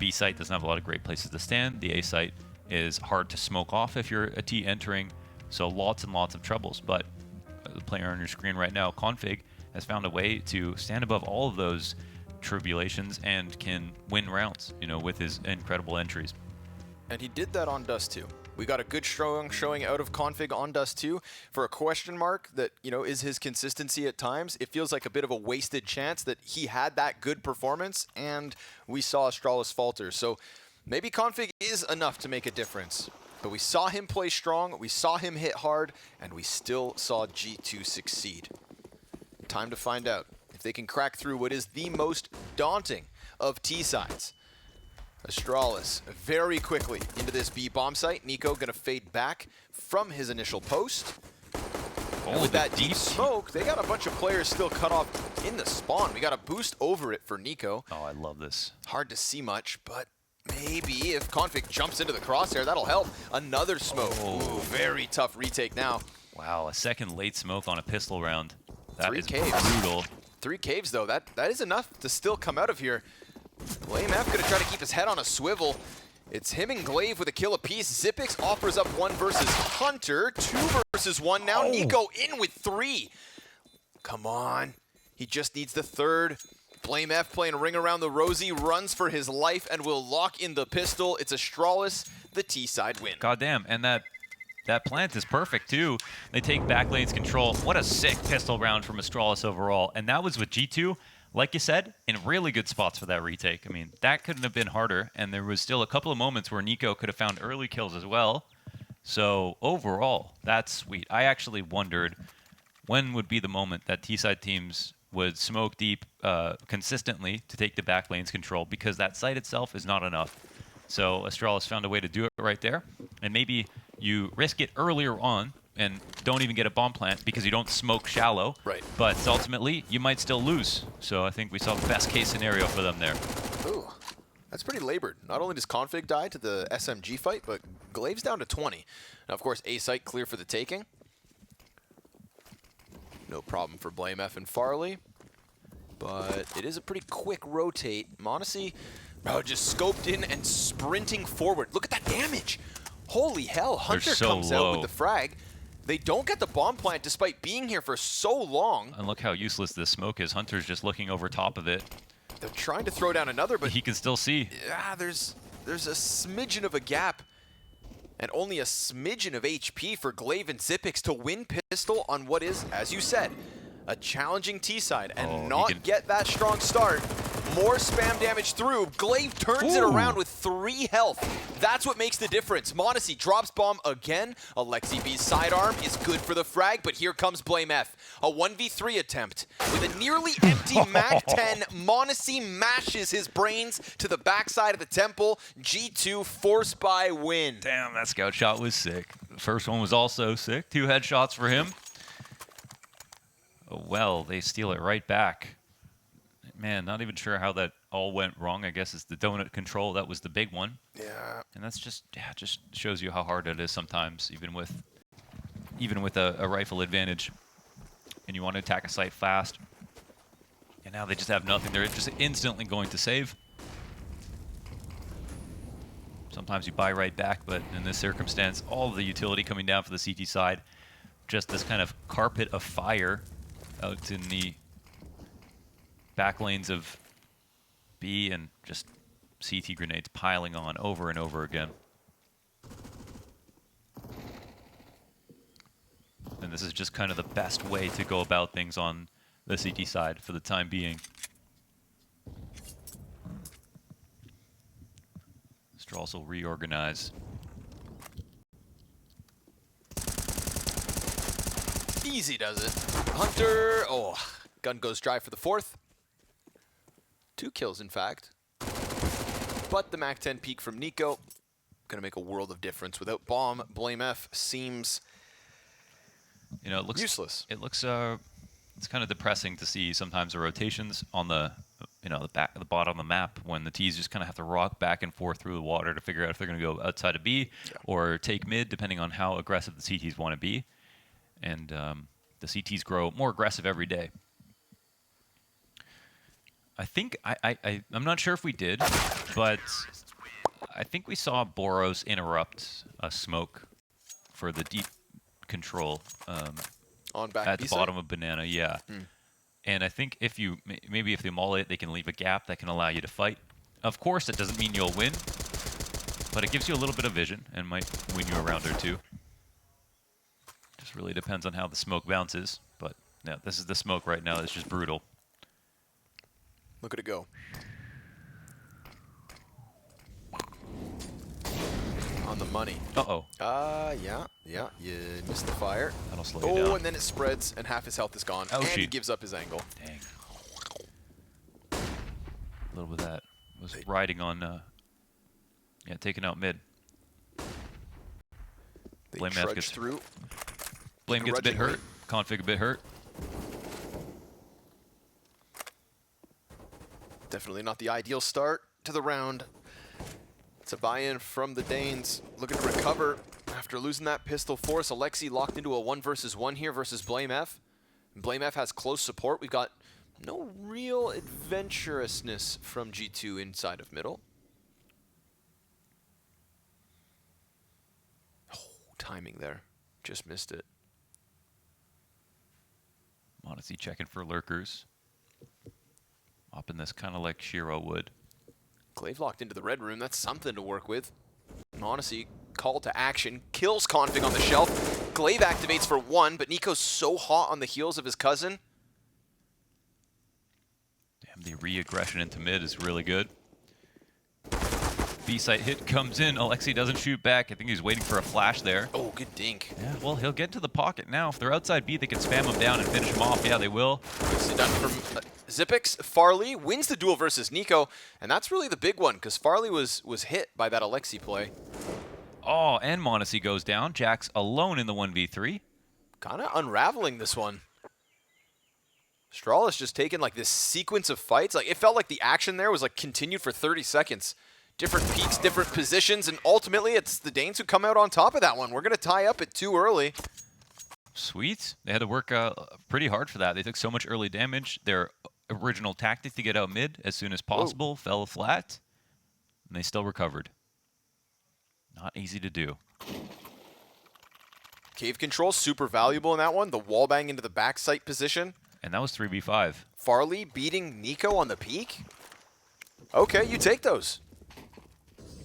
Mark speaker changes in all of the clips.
Speaker 1: B site doesn't have a lot of great places to stand. The A site is hard to smoke off if you're a T entering. So lots and lots of troubles. But the player on your screen right now, Config, has found a way to stand above all of those tribulations and can win rounds, you know, with his incredible entries.
Speaker 2: And he did that on Dust 2. We got a good strong showing out of Config on Dust 2. For a question mark that, you know, is his consistency at times, it feels like a bit of a wasted chance that he had that good performance and we saw Astralis falter. So maybe Config is enough to make a difference. But we saw him play strong, we saw him hit hard, and we still saw G2 succeed. Time to find out if they can crack through what is the most daunting of T-sides. Astralis very quickly into this B bomb site. Nico gonna fade back from his initial post. And with that deep smoke, they got a bunch of players still cut off in the spawn. We got a boost over it for Nico.
Speaker 1: Oh, I love this.
Speaker 2: Hard to see much, but maybe if Config jumps into the crosshair, that'll help. Another smoke.
Speaker 1: Oh.
Speaker 2: Ooh, very tough retake now.
Speaker 1: Wow, a second late smoke on a pistol round. That
Speaker 2: 3
Speaker 1: is
Speaker 2: caves.
Speaker 1: brutal.
Speaker 2: 3 caves though, that is enough to still come out of here. BlameF gonna try to keep his head on a swivel. It's him and Glaive with a kill apiece. Xyp9x offers up 1 versus Hunter, 2 versus 1. Now Nico in with 3. Come on, he just needs the 3rd. BlameF playing Ring Around the Rosie, runs for his life and will lock in the pistol. It's Astralis, the T-side win.
Speaker 1: Goddamn, and that plant is perfect too. They take back lane's control. What a sick pistol round from Astralis overall. And that was with G2, like you said, in really good spots for that retake. I mean, that couldn't have been harder. And there was still a couple of moments where Nico could have found early kills as well. So overall, that's sweet. I actually wondered when would be the moment that T-side teams would smoke deep consistently to take the back lane's control, because that site itself is not enough. So Astralis found a way to do it right there. And maybe you risk it earlier on and don't even get a bomb plant because you don't smoke shallow.
Speaker 2: Right.
Speaker 1: But ultimately, you might still lose. So I think we saw the best case scenario for them there.
Speaker 2: Ooh, that's pretty labored. Not only does Config die to the SMG fight, but Glaive's down to 20. Now, of course, A site clear for the taking. No problem for BlameF and Farley. But it is a pretty quick rotate. m0NESY just scoped in and sprinting forward. Look at that damage. Holy hell, Hunter comes out with the frag. They don't get the bomb plant despite being here for so long.
Speaker 1: And look how useless this smoke is. Hunter's just looking over top of it.
Speaker 2: They're trying to throw down another, but
Speaker 1: he can still see.
Speaker 2: Yeah, there's a smidgen of a gap and only a smidgen of HP for Glaive and Xyp9x to win pistol on what is, as you said, a challenging T-side and not get that strong start. More spam damage through. Glaive turns it around with 3 health. That's what makes the difference. m0NESY drops bomb again. Alexi B's sidearm is good for the frag, but here comes BlameF. A 1v3 attempt. With a nearly empty MAC-10, m0NESY mashes his brains to the backside of the temple. G2 force buy win.
Speaker 1: Damn, that scout shot was sick. The first one was also sick. 2 headshots for him. Oh, well, they steal it right back. Man, not even sure how that all went wrong. I guess it's the donut control. That was the big one.
Speaker 2: Yeah.
Speaker 1: And that's just, just shows you how hard it is sometimes, even with a rifle advantage. And you want to attack a site fast. And now they just have nothing. They're just instantly going to save. Sometimes you buy right back, but in this circumstance, all of the utility coming down for the CT side, just this kind of carpet of fire out in the back lanes of B, and just CT grenades piling on over and over again. And this is just kind of the best way to go about things on the CT side for the time being. Astralis will reorganize.
Speaker 2: Easy does it. Hunter, gun goes dry for the 4th. 2 kills, in fact. But the MAC-10 peek from Nico, gonna make a world of difference. Without bomb, BlameF seems,
Speaker 1: you know, it looks
Speaker 2: useless.
Speaker 1: It looks it's kind of depressing to see sometimes the rotations on the the bottom of the map when the T's just kind of have to rock back and forth through the water to figure out if they're going to go outside of B or take mid, depending on how aggressive the CTs want to be. And the CTs grow more aggressive every day. I think I'm not sure if we did, But I think we saw Boros interrupt a smoke for the deep control
Speaker 2: On back
Speaker 1: at the
Speaker 2: B side?
Speaker 1: bottom of Banana, yeah. And I think if you, maybe if they maul it, they can leave a gap that can allow you to fight. Of course, it doesn't mean you'll win, but it gives you a little bit of vision and might win you a round or two. Just really depends on how the smoke bounces. But yeah, this is the smoke right now. It's just brutal.
Speaker 2: Look at it go. On the money.
Speaker 1: Uh-oh.
Speaker 2: Yeah. You missed the fire.
Speaker 1: That'll slow you down.
Speaker 2: Oh, and then it spreads, and half his health is gone.
Speaker 1: Oh,
Speaker 2: and
Speaker 1: shoot.
Speaker 2: he gives up his angle.
Speaker 1: Dang. A little bit of that was riding on, yeah, taking out mid.
Speaker 2: They
Speaker 1: Blame
Speaker 2: trudge
Speaker 1: gets
Speaker 2: through.
Speaker 1: Blame gets a bit
Speaker 2: Grudgingly.
Speaker 1: hurt. Config a bit hurt.
Speaker 2: Definitely not the ideal start to the round. It's a buy-in from the Danes, looking to recover after losing that pistol force. Alexi locked into a 1 versus 1 here versus Blame F. Blame F has close support. We've got no real adventurousness from G2 inside of middle. Oh, timing there. Just missed it.
Speaker 1: Modesty checking for lurkers. Mopping this kind of like Shiro would.
Speaker 2: Glaive locked into the red room. That's something to work with. Monacy, call to action, kills Config on the shelf. Glaive activates for 1, but Nico's so hot on the heels of his cousin.
Speaker 1: Damn, the re-aggression into mid is really good. B-site hit comes in. Alexi doesn't shoot back. I think he's waiting for a flash there.
Speaker 2: Oh, good dink.
Speaker 1: Yeah, well, he'll get to the pocket now. If they're outside B, they can spam him down and finish him off. Yeah, they will.
Speaker 2: Nicely done from Zippix. Farley wins the duel versus Nico, and that's really the big one, because Farley was hit by that Alexi play.
Speaker 1: Oh, and Monacy goes down. Jax alone in the 1v3.
Speaker 2: Kind of unraveling this one. Astralis just taking like this sequence of fights. Like it felt like the action there was like continued for 30 seconds. Different peaks, different positions, and ultimately it's the Danes who come out on top of that one. We're going to tie up it too early.
Speaker 1: Sweet. They had to work pretty hard for that. They took so much early damage. Their original tactic to get out mid as soon as possible fell flat, and they still recovered. Not easy to do.
Speaker 2: Cave control, super valuable in that one. The wall bang into the backside position.
Speaker 1: And that was 3v5.
Speaker 2: Farley beating Nico on the peak? Okay, you take those.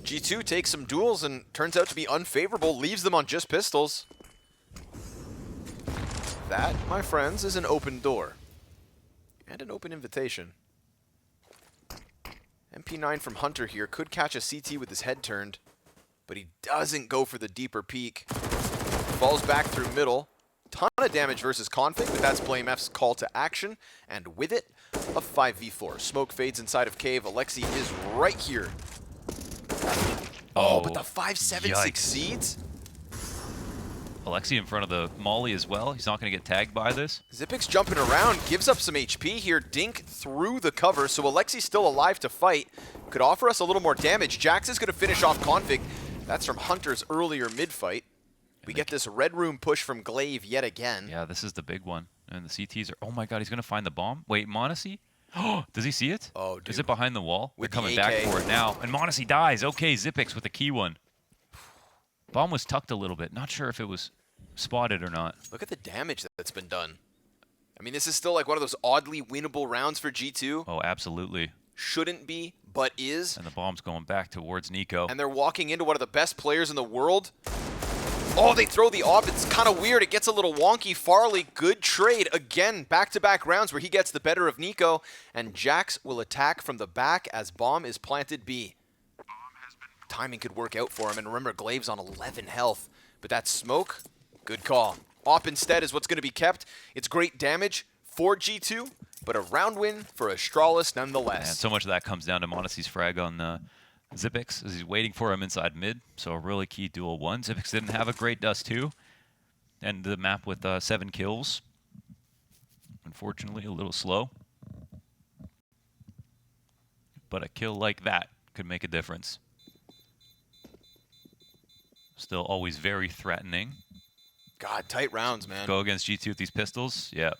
Speaker 2: G2 takes some duels and turns out to be unfavorable, leaves them on just pistols. That, my friends, is an open door. And an open invitation. MP9 from Hunter here could catch a CT with his head turned, but he doesn't go for the deeper peak. Falls back through middle. Ton of damage versus Config, but that's Blame F's call to action. And with it, a 5v4. Smoke fades inside of Cave. Alexi is right here. Oh, but the 5-7
Speaker 1: yikes.
Speaker 2: succeeds?
Speaker 1: Alexi in front of the Molly as well. He's not going to get tagged by this.
Speaker 2: Zippix jumping around, gives up some HP here. Dink through the cover, so Alexi's still alive to fight. Could offer us a little more damage. Jax is going to finish off Config. That's from Hunter's earlier mid-fight. We get this red room push from Glaive yet again.
Speaker 1: Yeah, this is the big one. And the CTs are... Oh my god, he's going to find the bomb? Wait, Monacy? Oh, does he see it?
Speaker 2: Oh, dude.
Speaker 1: Is it behind the wall?
Speaker 2: With
Speaker 1: They're
Speaker 2: the
Speaker 1: coming back
Speaker 2: AK.
Speaker 1: for it now. And Monacy dies. Okay, Zippix with the key one. Bomb was tucked a little bit. Not sure if it was spotted or not.
Speaker 2: Look at the damage that's been done. I mean, this is still like one of those oddly winnable rounds for G2.
Speaker 1: Oh, absolutely.
Speaker 2: Shouldn't be, but is.
Speaker 1: And the bomb's going back towards Nico.
Speaker 2: And they're walking into one of the best players in the world. Oh, they throw the off. It's kind of weird. It gets a little wonky. Farley, good trade. Again, back-to-back rounds where he gets the better of Nico. And Jax will attack from the back as bomb is planted B. Timing could work out for him. And remember, Glaive's on 11 health. But that smoke, good call. Op instead is what's going to be kept. It's great damage for G2, but a round win for Astralis nonetheless.
Speaker 1: And so much of that comes down to Monacy's frag on Zippix as he's waiting for him inside mid. So a really key duel one. Zippix didn't have a great dust too. And the map with 7 kills. Unfortunately, a little slow. But a kill like that could make a difference. Still always very threatening.
Speaker 2: God, tight rounds, man.
Speaker 1: Go against G2 with these pistols. Yeah.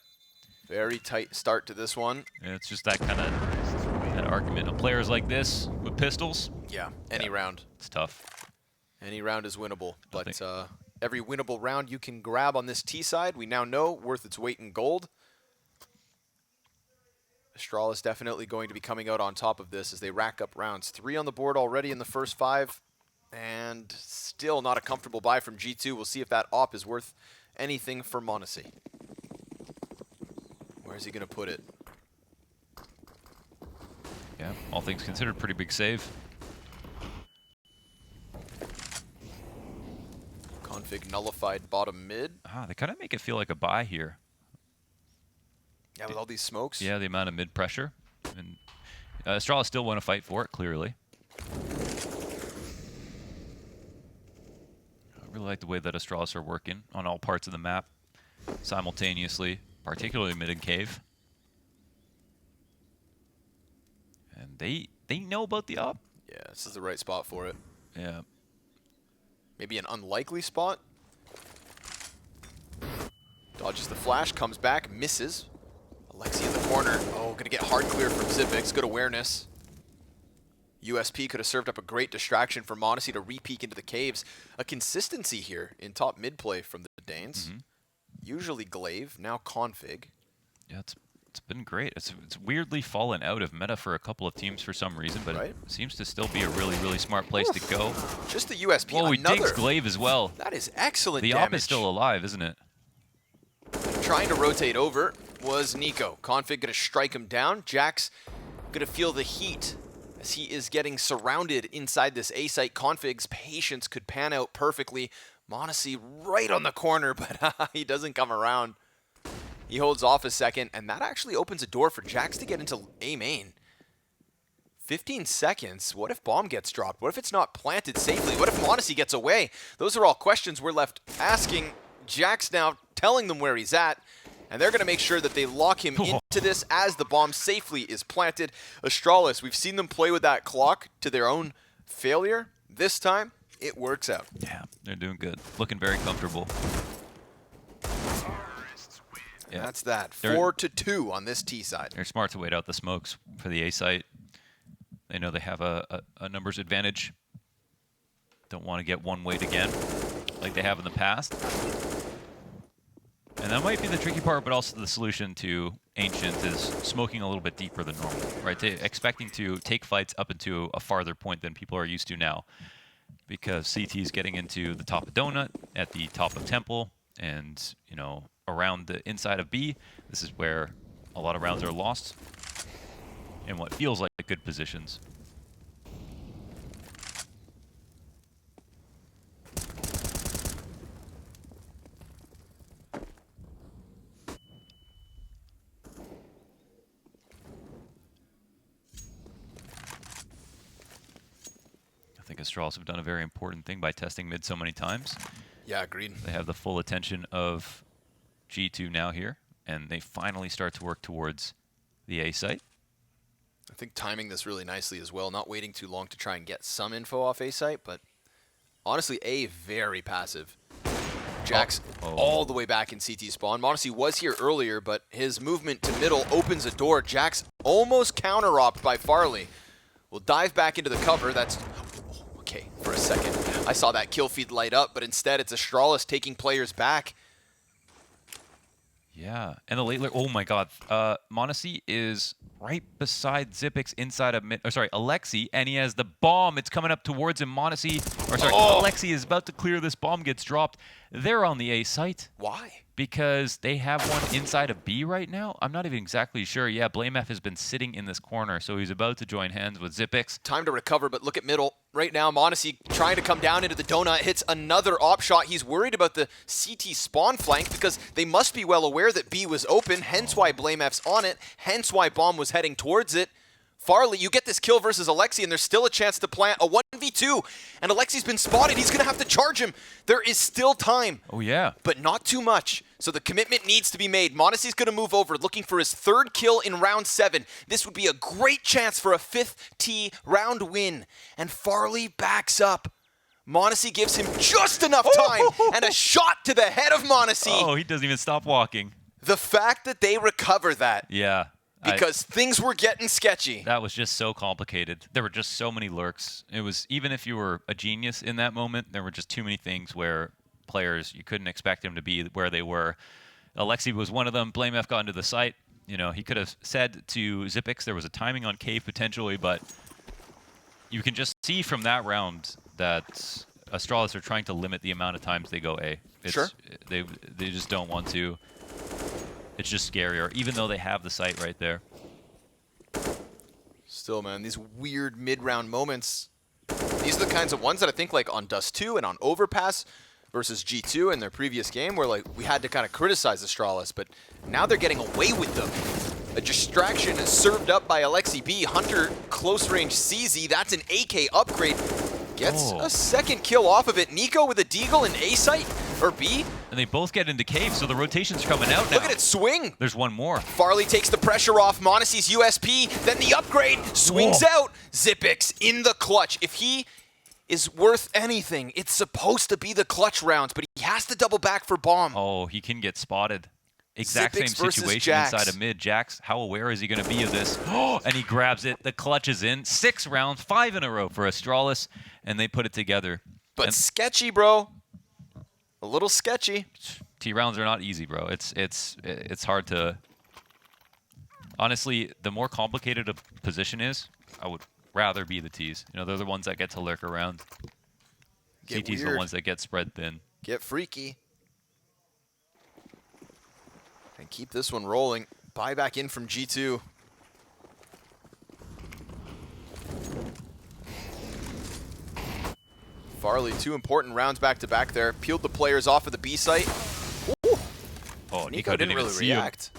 Speaker 2: Very tight start to this one.
Speaker 1: It's just that kind of that argument of players like this with pistols.
Speaker 2: Yeah, any round.
Speaker 1: It's tough.
Speaker 2: Any round is winnable, but
Speaker 1: think-
Speaker 2: every winnable round you can grab on this T side, we now know worth its weight in gold. Astralis definitely going to be coming out on top of this as they rack up rounds. 3 on the board already in the first 5, and still not a comfortable buy from G2. We'll see if that op is worth anything for Monacy. Where's he going to put it?
Speaker 1: Yeah, all things considered, pretty big save.
Speaker 2: Config nullified bottom mid.
Speaker 1: They kind of make it feel like a buy here.
Speaker 2: Yeah, with all these smokes.
Speaker 1: Yeah, the amount of mid pressure. And Astralis still want to fight for it, clearly. I really like the way that Astralis are working on all parts of the map simultaneously, particularly mid and cave. And they know about the op.
Speaker 2: Yeah, this is the right spot for it.
Speaker 1: Yeah.
Speaker 2: Maybe an unlikely spot. Dodges the flash, comes back, misses. Alexi in the corner. Oh, gonna get hard clear from Zipix. Good awareness. USP could have served up a great distraction for Monacy to re-peek into the caves. A consistency here in top mid play from the Danes. Usually Glaive, now Config.
Speaker 1: Yeah, it's been great. It's weirdly fallen out of meta for a couple of teams for some reason, but
Speaker 2: Right.
Speaker 1: it seems to still be a really, really smart place to go.
Speaker 2: Just the USP.
Speaker 1: Oh, he
Speaker 2: another.
Speaker 1: digs Glaive as well.
Speaker 2: That is excellent
Speaker 1: The
Speaker 2: damage.
Speaker 1: op is still alive, isn't it?
Speaker 2: Trying to rotate over was Nico. Config gonna strike him down. Jax gonna feel the heat as he is getting surrounded inside this A site. Config's patience could pan out perfectly. Monacy right on the corner, but he doesn't come around. He holds off a second, and that actually opens a door for Jax to get into A main. 15 seconds. What if bomb gets dropped? What if it's not planted safely? What if Monacy gets away? Those are all questions we're left asking. Jax now telling them where he's at, and they're going to make sure that they lock him into this as the bomb safely is planted. Astralis, we've seen them play with that clock to their own failure. This time, it works out.
Speaker 1: Yeah, they're doing good. Looking very comfortable. Yeah,
Speaker 2: That's that.
Speaker 1: They're-
Speaker 2: 4-2 on this T side.
Speaker 1: They're smart to wait out the smokes for the A site. They know they have a numbers advantage. Don't want to get one weight again, like they have in the past. And that might be the tricky part, but also the solution to Ancient is smoking a little bit deeper than normal, right? Expecting to take fights up into a farther point than people are used to now. Because CT is getting into the top of Donut, at the top of Temple, and, you know, around the inside of B. This is where a lot of rounds are lost in what feels like good positions. I think Astralis have done a very important thing by testing mid so many times.
Speaker 2: Yeah, agreed.
Speaker 1: They have the full attention of G2 now here, and they finally start to work towards the A site.
Speaker 2: I think timing this really nicely as well, not waiting too long to try and get some info off A site, but honestly, A very passive. Jax all the way back in CT spawn. Monacy was here earlier, but his movement to middle opens a door. Jax almost counter-opped by Farley. Will dive back into the cover. That's... okay, for a second. I saw that kill feed light up, but instead it's Astralis taking players back.
Speaker 1: Yeah, and the late, oh my god, Monacy is right beside Zipix inside of mid, or sorry, Alexi, and he has the bomb. It's coming up towards him. Monacy, or sorry, Alexi is about to clear this bomb, gets dropped. They're on the A site.
Speaker 2: Why?
Speaker 1: Because they have one inside of B right now. I'm not even exactly sure. Yeah, BlameF has been sitting in this corner, so he's about to join hands with Zipix.
Speaker 2: Time to recover, but look at middle. Right now, Monacy trying to come down into the donut, hits another op shot. He's worried about the CT spawn flank because they must be well aware that B was open, hence why BlameF's on it, hence why Bomb was heading towards it. Farley, you get this kill versus Alexi, and there's still a chance to plant a 1v2, and Alexi's been spotted. He's going to have to charge him. There is still time.
Speaker 1: Oh, yeah.
Speaker 2: But not too much. So the commitment needs to be made. Monacy's going to move over, looking for his 3rd kill in round 7. This would be a great chance for a 5th T round win. And Farley backs up. Monacy gives him just enough time, and a shot to the head of Monacy.
Speaker 1: Oh, he doesn't even stop walking.
Speaker 2: The fact that they recover that.
Speaker 1: Yeah.
Speaker 2: because things were getting sketchy.
Speaker 1: That was just so complicated. There were just so many lurks. It was, even if you were a genius in that moment, there were just too many things where players, you couldn't expect them to be where they were. Alexi was one of them. BlameF got into the site. You know, he could have said to Zipix there was a timing on cave potentially, but you can just see from that round that Astralis are trying to limit the amount of times they go A.
Speaker 2: Sure.
Speaker 1: They just don't want to. It's just scarier, even though they have the site right there.
Speaker 2: Still, man, these weird mid-round moments, these are the kinds of ones that I think like on Dust 2 and on Overpass versus G2 in their previous game where like we had to kind of criticize Astralis, but now they're getting away with them. A distraction is served up by Alexi B. Hunter close range CZ, that's an AK upgrade. Gets a second kill off of it. Nico with a deagle in A site, or B.
Speaker 1: And they both get into cave, so the rotation's coming out now.
Speaker 2: Look at it swing.
Speaker 1: There's one more.
Speaker 2: Farley takes the pressure off Monacy's USP, then the upgrade swings out. Zipix in the clutch. If he is worth anything, it's supposed to be the clutch rounds, but he has to double back for bomb.
Speaker 1: Oh, he can get spotted. Exact
Speaker 2: Zipix
Speaker 1: same
Speaker 2: versus
Speaker 1: situation
Speaker 2: Jax.
Speaker 1: inside of mid. Jax, how aware is he going to be of this? Oh, and he grabs it. The clutch is in. 6 rounds, 5 in a row for Astralis, and they put it together.
Speaker 2: But
Speaker 1: and
Speaker 2: sketchy, bro. A little sketchy.
Speaker 1: T rounds are not easy, bro. It's hard to. Honestly, the more complicated a position is, I would rather be the Ts. You know, they're the ones that get to lurk around.
Speaker 2: Get
Speaker 1: CT's the
Speaker 2: weird.
Speaker 1: ones that get spread thin.
Speaker 2: Get freaky. And keep this one rolling. Buy back in from G2. Farley, 2 important rounds back to back there. Peeled the players off of the B site. Ooh.
Speaker 1: Oh,
Speaker 2: Nico didn't
Speaker 1: even
Speaker 2: really
Speaker 1: see him.
Speaker 2: react.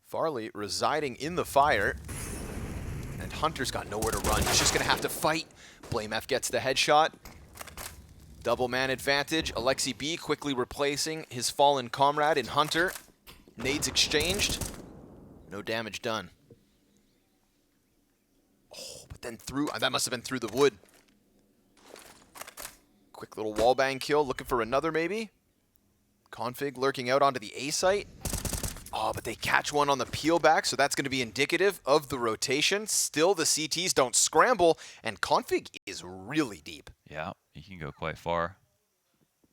Speaker 2: Farley residing in the fire. And Hunter's got nowhere to run. He's just going to have to fight. BlameF gets the headshot. Double man advantage. Alexi B quickly replacing his fallen comrade in Hunter. Nades exchanged. No damage done. Oh, but then through, that must have been through the wood. Quick little wallbang kill, looking for another maybe. Config lurking out onto the A site. Oh, but they catch one on the peel back, so that's going to be indicative of the rotation. Still, the CTs don't scramble, and Config is really deep.
Speaker 1: Yeah, he can go quite far.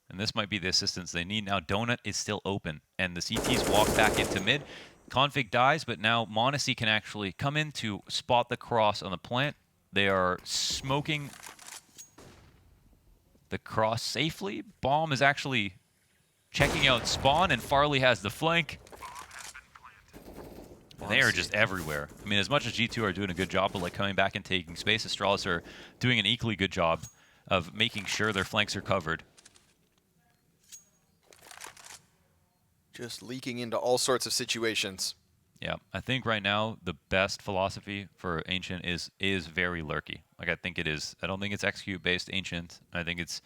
Speaker 1: And this might be the assistance they need. Now Donut is still open, and the CTs walk back into mid. Config dies, but now Monacy can actually come in to spot the cross on the plant. They are smoking the cross safely. Bomb is actually checking out spawn, and Farley has the flank. And they are just everywhere. I mean, as much as G2 are doing a good job of like coming back and taking space, Astralis are doing an equally good job of making sure their flanks are covered.
Speaker 2: Just leaking into all sorts of situations.
Speaker 1: Yeah, I think right now the best philosophy for Ancient is very lurky. Like I think it is. I don't think it's execute based Ancient. I think it's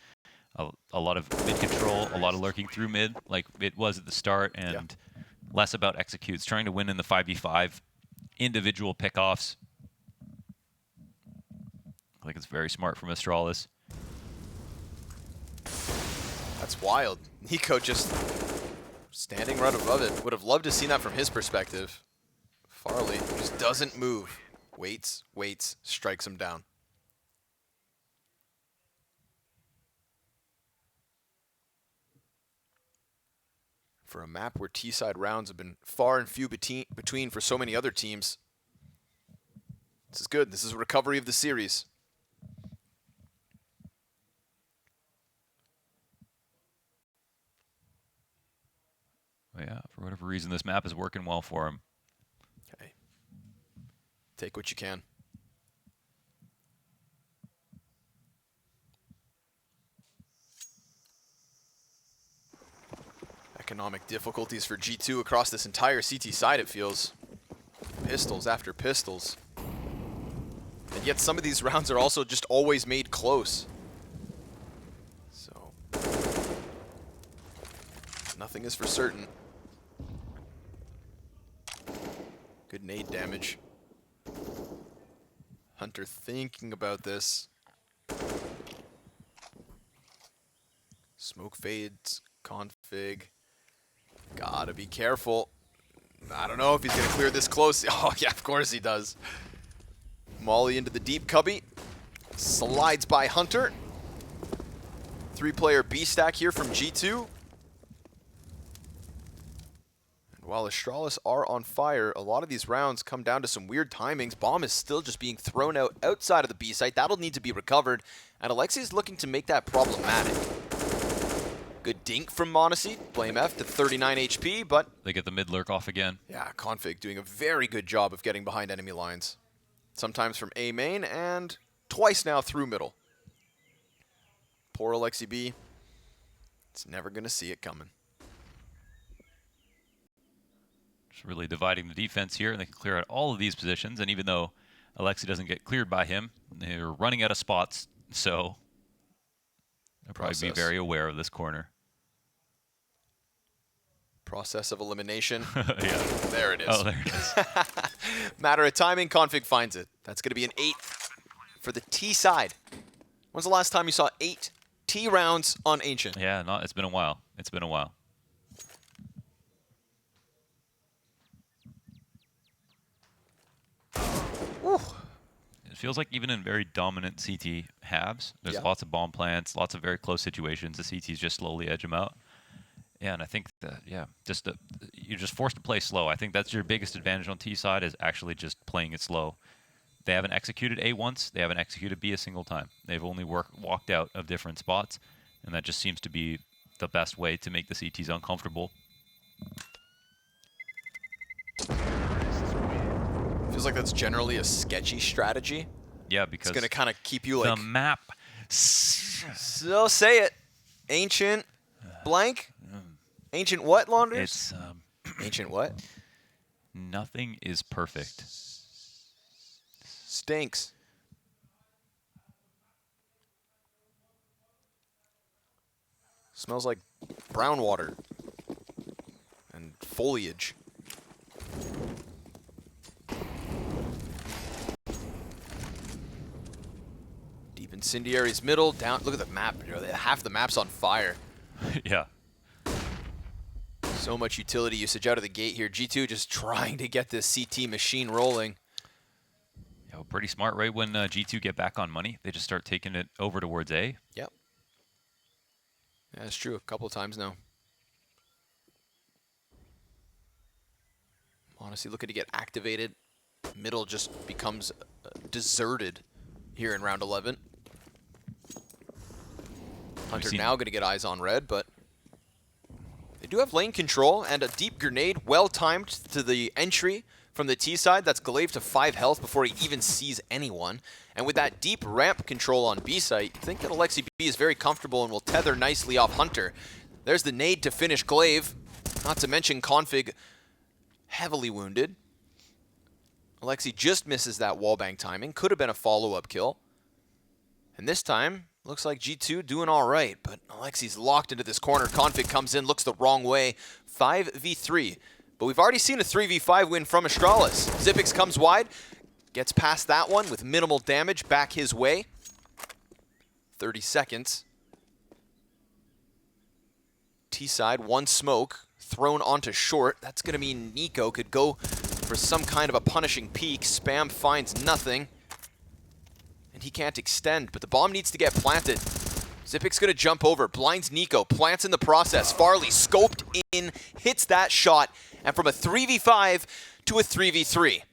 Speaker 1: a lot of mid control, a lot of lurking through mid, like it was at the start, and less about executes. Trying to win in the 5v5, individual pickoffs. I think it's very smart from Astralis.
Speaker 2: That's wild. Nico just standing right above it. Would have loved to see that from his perspective. Farley just doesn't move. Waits, strikes him down. For a map where T-side rounds have been far and few between for so many other teams, this is good. This is a recovery of the series.
Speaker 1: But yeah, for whatever reason, this map is working well for him.
Speaker 2: Okay. Take what you can. Economic difficulties for G2 across this entire CT side, it feels. Pistols after pistols. And yet some of these rounds are also just always made close. So, nothing is for certain. Good nade damage. Hunter thinking about this. Smoke fades, config. Gotta be careful. I don't know if he's going to clear this close. Oh, yeah, of course he does. Molly into the deep cubby. Slides by Hunter. 3-player B stack here from G2. And while Astralis are on fire, a lot of these rounds come down to some weird timings. Bomb is still just being thrown out outside of the B site. That'll need to be recovered. And Alexi is looking to make that problematic. Good dink from Monacy. Blame F to 39 HP, but...
Speaker 1: They get the mid lurk off again.
Speaker 2: Yeah, Config doing a very good job of getting behind enemy lines. Sometimes from A main, and twice now through middle. Poor Alexi B. It's never going to see it coming.
Speaker 1: Just really dividing the defense here, and they can clear out all of these positions. And even though Alexi doesn't get cleared by him, they're running out of spots, so they'll probably be very aware of this corner.
Speaker 2: Process of elimination.
Speaker 1: Yeah.
Speaker 2: There it is.
Speaker 1: Oh, there it is.
Speaker 2: Matter of timing, Config finds it. That's going to be an 8 for the T side. When's the last time you saw 8 T rounds on Ancient?
Speaker 1: Yeah, it's been a while. It's been a while.
Speaker 2: Whew.
Speaker 1: It feels like even in very dominant CT halves, there's lots of bomb plants, lots of very close situations. The CTs just slowly edge them out. Yeah, and I think that, you're just forced to play slow. I think that's your biggest advantage on T side is actually just playing it slow. They haven't executed A once. They haven't executed B a single time. They've only walked out of different spots, and that just seems to be the best way to make the CTs uncomfortable.
Speaker 2: Feels like that's generally a sketchy strategy.
Speaker 1: Yeah, because
Speaker 2: it's going to kind of keep you like...
Speaker 1: The map.
Speaker 2: So say it. Ancient blank? Ancient what, Launders?
Speaker 1: It's...
Speaker 2: Ancient what?
Speaker 1: Nothing is perfect.
Speaker 2: Stinks. Smells like brown water and foliage. Deep Incendiary's middle, down. Look at the map. Half the map's on fire.
Speaker 1: Yeah.
Speaker 2: So much utility usage out of the gate here. G2 just trying to get this CT machine rolling.
Speaker 1: Yeah, well, pretty smart, right? When G2 get back on money, they just start taking it over towards A.
Speaker 2: Yep. Yeah, that's true. A couple of times now. Honestly, looking to get activated. Middle just becomes deserted here in round 11. Hunter now going to get eyes on red, but they do have lane control and a deep grenade, well-timed to the entry from the T side. That's Glaive to 5 health before he even sees anyone. And with that deep ramp control on B site, I think that Alexi B is very comfortable and will tether nicely off Hunter. There's the nade to finish Glaive, not to mention Config heavily wounded. Alexi just misses that wallbang timing. Could have been a follow-up kill. And this time, looks like G2 doing all right, but Alexi's locked into this corner. Config comes in, looks the wrong way. 5v3. But we've already seen a 3v5 win from Astralis. Zipix comes wide, gets past that one with minimal damage back his way. 30 seconds. T-side, one smoke, thrown onto short. That's going to mean Nico could go for some kind of a punishing peek. Spam finds nothing. And he can't extend, but the bomb needs to get planted. Zipic's going to jump over, blinds Nico, plants in the process. Farley scoped in, hits that shot, and from a 3v5 to a 3v3.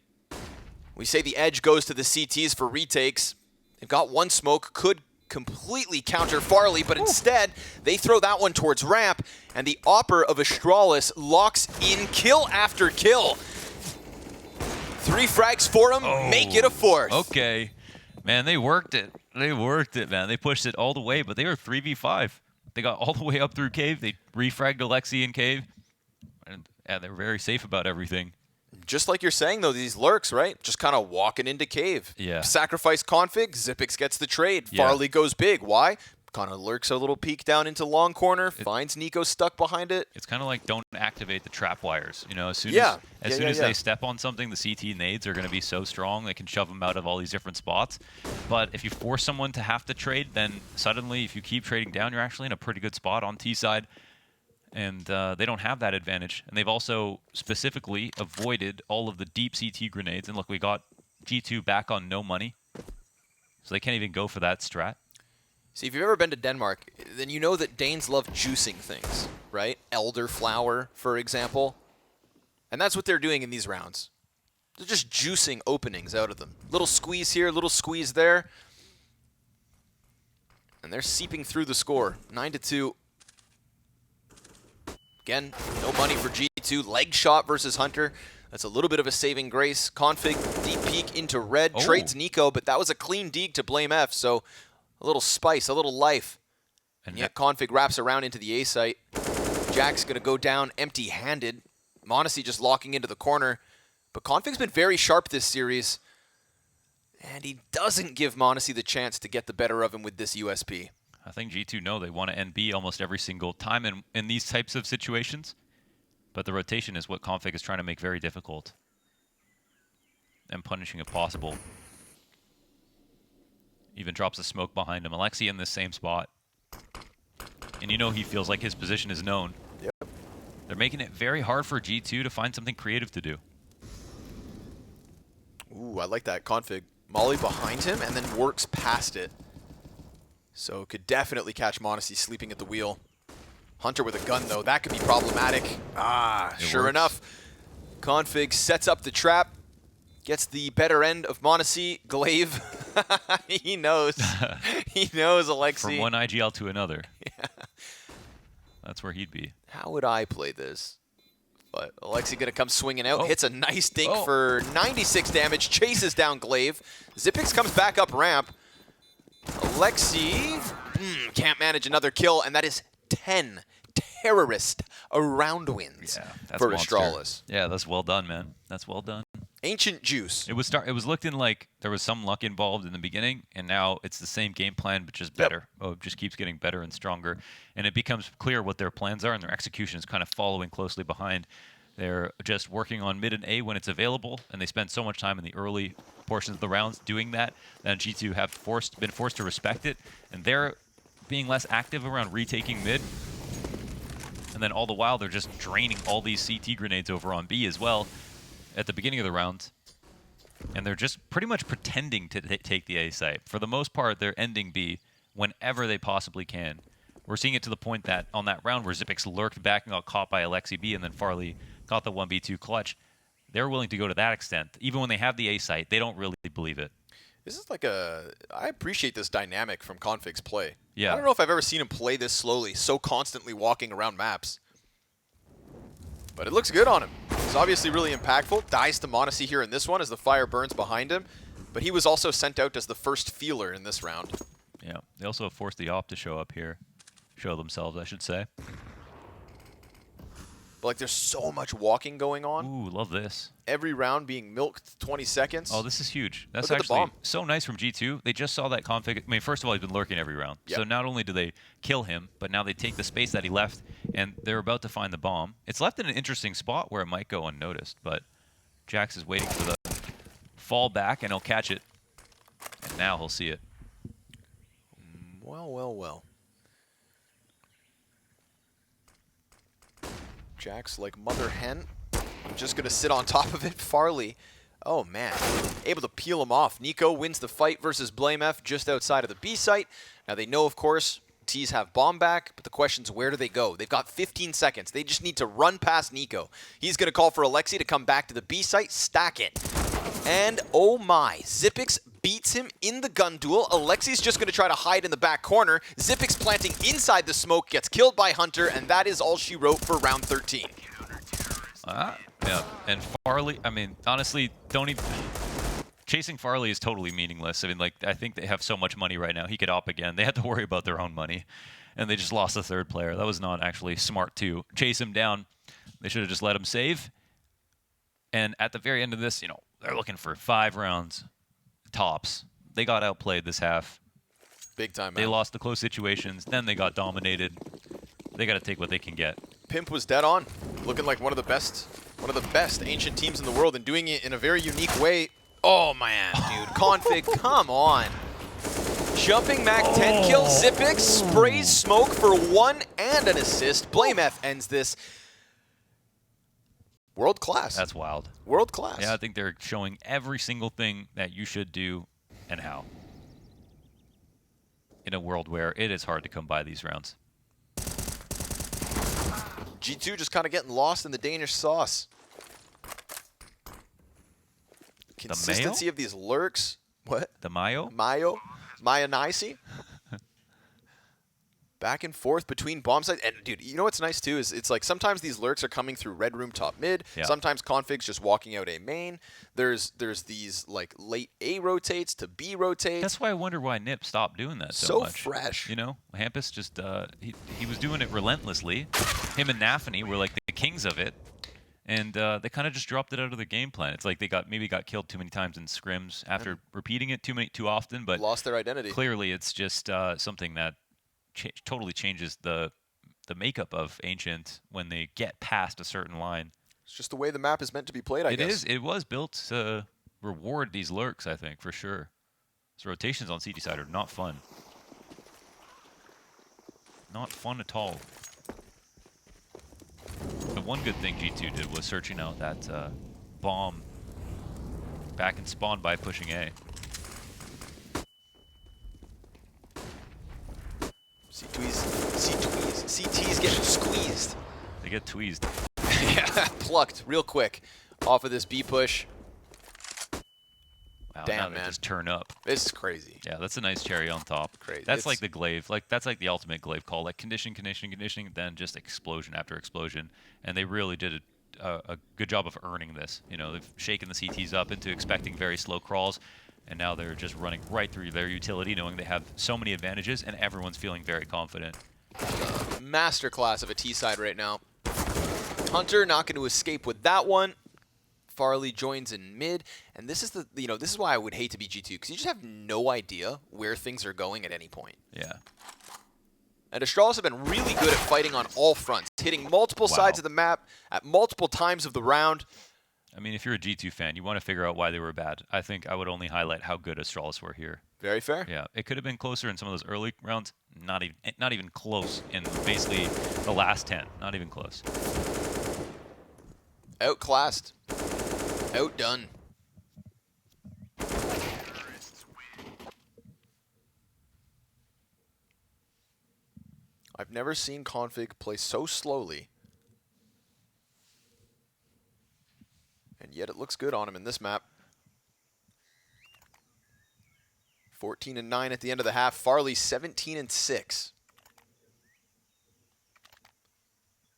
Speaker 2: We say the edge goes to the CTs for retakes. They've got one smoke, could completely counter Farley, but instead they throw that one towards ramp, and the Opper of Astralis locks in kill after kill. 3 frags for him, make it a 4th.
Speaker 1: Okay. Man, they worked it. They worked it, man. They pushed it all the way, but they were 3v5. They got all the way up through cave. They refragged Alexi in cave. And yeah, they're very safe about everything.
Speaker 2: Just like you're saying, though, these lurks, right? Just kind of walking into cave.
Speaker 1: Yeah.
Speaker 2: Sacrifice Config, Zipix gets the trade.
Speaker 1: Yeah.
Speaker 2: Farley goes big. Why? Kind of lurks a little peek down into long corner, finds Nico stuck behind it.
Speaker 1: It's kind of like don't activate the trap wires. You know, as soon as they step on something, the CT nades are going to be so strong they can shove them out of all these different spots. But if you force someone to have to trade, then suddenly if you keep trading down, you're actually in a pretty good spot on T side. And they don't have that advantage. And they've also specifically avoided all of the deep CT grenades. And look, we got G2 back on no money. So they can't even go for that strat.
Speaker 2: See, if you've ever been to Denmark, then you know that Danes love juicing things, right? Elderflower, for example. And that's what they're doing in these rounds. They're just juicing openings out of them. Little squeeze here, little squeeze there. And they're seeping through the score. 9-2. Again, no money for G2. Leg shot versus Hunter. That's a little bit of a saving grace. Config, deep peek into red.
Speaker 1: Oh.
Speaker 2: Trades Nico, but that was a clean deeg to blame F, so a little spice, a little life. And yet Config wraps around into the A site. Jack's going to go down empty-handed. Monacy just locking into the corner. But Config's been very sharp this series. And he doesn't give Monacy the chance to get the better of him with this USP.
Speaker 1: I think G2 know they want to end B almost every single time in these types of situations. But the rotation is what Config is trying to make very difficult. And punishing if possible. Even drops a smoke behind him. Alexi in the same spot. And you know he feels like his position is known.
Speaker 2: Yep.
Speaker 1: They're making it very hard for G2 to find something creative to do.
Speaker 2: Ooh, I like that. Config. Molly behind him and then works past it. So could definitely catch Monacy sleeping at the wheel. Hunter with a gun, though. That could be problematic. Sure enough. Config sets up the trap. Gets the better end of Monacy. Glaive. He knows. He knows, Alexi.
Speaker 1: From one IGL to another. Yeah. That's where he'd be.
Speaker 2: How would I play this? But Alexi going to come swinging out. Hits a nice dink
Speaker 1: Oh.
Speaker 2: for 96 damage. Chases down Glaive. Zipix comes back up ramp. Alexi can't manage another kill, and that is 10 terrorist around wins for Astralis.
Speaker 1: Yeah, that's well done, man. That's well done.
Speaker 2: Ancient juice.
Speaker 1: It was looking like there was some luck involved in the beginning, and now it's the same game plan, but just better. Oh, it just keeps getting better and stronger. And it becomes clear what their plans are, and their execution is kind of following closely behind. They're just working on mid and A when it's available, and they spend so much time in the early portions of the rounds doing that. Then G2 have been forced to respect it, and they're being less active around retaking mid. And then all the while, they're just draining all these CT grenades over on B as well at the beginning of the round. And they're just pretty much pretending to take the A site. For the most part, they're ending B whenever they possibly can. We're seeing it to the point that on that round where Zipix lurked back and got caught by Alexi B, and then Farley got the 1v2 clutch, they're willing to go to that extent. Even when they have the A site, they don't really believe it.
Speaker 2: This is like I appreciate this dynamic from Config's play.
Speaker 1: Yeah.
Speaker 2: I don't know if I've ever seen him play this slowly, so constantly walking around maps. But it looks good on him. It's obviously really impactful. Dies to Monacy here in this one as the fire burns behind him. But he was also sent out as the first feeler in this round.
Speaker 1: Yeah. They also forced the op to show up here. Show themselves, I should say.
Speaker 2: But like, there's so much walking going on.
Speaker 1: Ooh, love this.
Speaker 2: Every round being milked 20 seconds.
Speaker 1: Oh, this is huge. That's
Speaker 2: Look at the
Speaker 1: actually
Speaker 2: bomb.
Speaker 1: so nice from G2. They just saw that Config. I mean, first of all, he's been lurking every round.
Speaker 2: Yep.
Speaker 1: So not only do they kill him, but now they take the space that he left, and they're about to find the bomb. It's left in an interesting spot where it might go unnoticed, but Jax is waiting for the fall back, and he'll catch it. And now he'll see it.
Speaker 2: Well, well, well. Jax like mother hen. Just going to sit on top of it. Farley, oh man, able to peel him off. Nico wins the fight versus Blame F just outside of the B site. Now they know, of course, T's have bomb back, but the question's where do they go? They've got 15 seconds. They just need to run past Nico. He's going to call for Alexi to come back to the B site, stack it. And oh my, Zipix beats him in the gun duel. Alexi's just going to try to hide in the back corner. Zipix planting inside the smoke, gets killed by Hunter, and that is all she wrote for round 13.
Speaker 1: Yeah, and Farley, I mean, honestly, don't even... Chasing Farley is totally meaningless. I mean, like, I think they have so much money right now. He could op again. They had to worry about their own money, and they just lost the third player. That was not actually smart to chase him down. They should have just let him save. And at the very end of this, you know, they're looking for 5 rounds tops. They got outplayed this half.
Speaker 2: Big time, man.
Speaker 1: They lost the close situations. Then they got dominated. They got to take what they can get.
Speaker 2: Pimp was dead on, looking like one of the best ancient teams in the world, and doing it in a very unique way. Oh man, dude, Config, come on. Jumping Mac 10 kill. Zipix sprays smoke for 1 and an assist. BlameF ends this. World class.
Speaker 1: That's wild.
Speaker 2: World class.
Speaker 1: Yeah, I think they're showing every single thing that you should do and how. In a world where it is hard to come by these rounds.
Speaker 2: G2 just kind of getting lost in the Danish sauce. Consistency of these lurks. What?
Speaker 1: The Mayo?
Speaker 2: Mayonnaise? Back and forth between bomb sites. And, dude, you know what's nice, too, is it's like sometimes these lurks are coming through red room top mid.
Speaker 1: Yeah.
Speaker 2: Sometimes config's just walking out A main. There's these, like, late A rotates to B rotates.
Speaker 1: That's why I wonder why Nip stopped doing that
Speaker 2: So
Speaker 1: much.
Speaker 2: fresh.
Speaker 1: You know, Hampus just, he was doing it relentlessly. Him and Nafany were like the kings of it. And they kind of just dropped it out of the game plan. It's like they maybe got killed too many times in scrims after repeating it too often. But
Speaker 2: lost their identity.
Speaker 1: Clearly, it's just something that totally changes the makeup of Ancient when they get past a certain line.
Speaker 2: It's just the way the map is meant to be played, I guess.
Speaker 1: It was built to reward these lurks, I think, for sure. These rotations on CT side are not fun. Not fun at all. The one good thing G2 did was searching out that bomb back in spawn by pushing A.
Speaker 2: CT's getting squeezed.
Speaker 1: They get tweezed.
Speaker 2: Yeah, plucked real quick off of this B push.
Speaker 1: Wow,
Speaker 2: Damn,
Speaker 1: now they
Speaker 2: man.
Speaker 1: just turn up.
Speaker 2: This is crazy.
Speaker 1: Yeah, that's a nice cherry on top.
Speaker 2: Crazy.
Speaker 1: That's like the glaive. That's like the ultimate glaive call. Like conditioning, then just explosion after explosion. And they really did a good job of earning this. You know, they've shaken the CTs up into expecting very slow crawls, and now they're just running right through their utility, knowing they have so many advantages, and everyone's feeling very confident.
Speaker 2: Masterclass of a T side right now. Hunter not going to escape with that one. Farley joins in mid, and this is this is why I would hate to be G2, because you just have no idea where things are going at any point.
Speaker 1: Yeah.
Speaker 2: And Astralis have been really good at fighting on all fronts, hitting multiple sides of the map at multiple times of the round.
Speaker 1: I mean, if you're a G2 fan, you want to figure out why they were bad. I think I would only highlight how good Astralis were here.
Speaker 2: Very fair.
Speaker 1: Yeah, it could have been closer in some of those early rounds. Not even close in basically the last 10. Not even close.
Speaker 2: Outclassed. Outdone. I've never seen Config play so slowly. And yet it looks good on him in this map. 14-9 at the end of the half. Farley 17-6.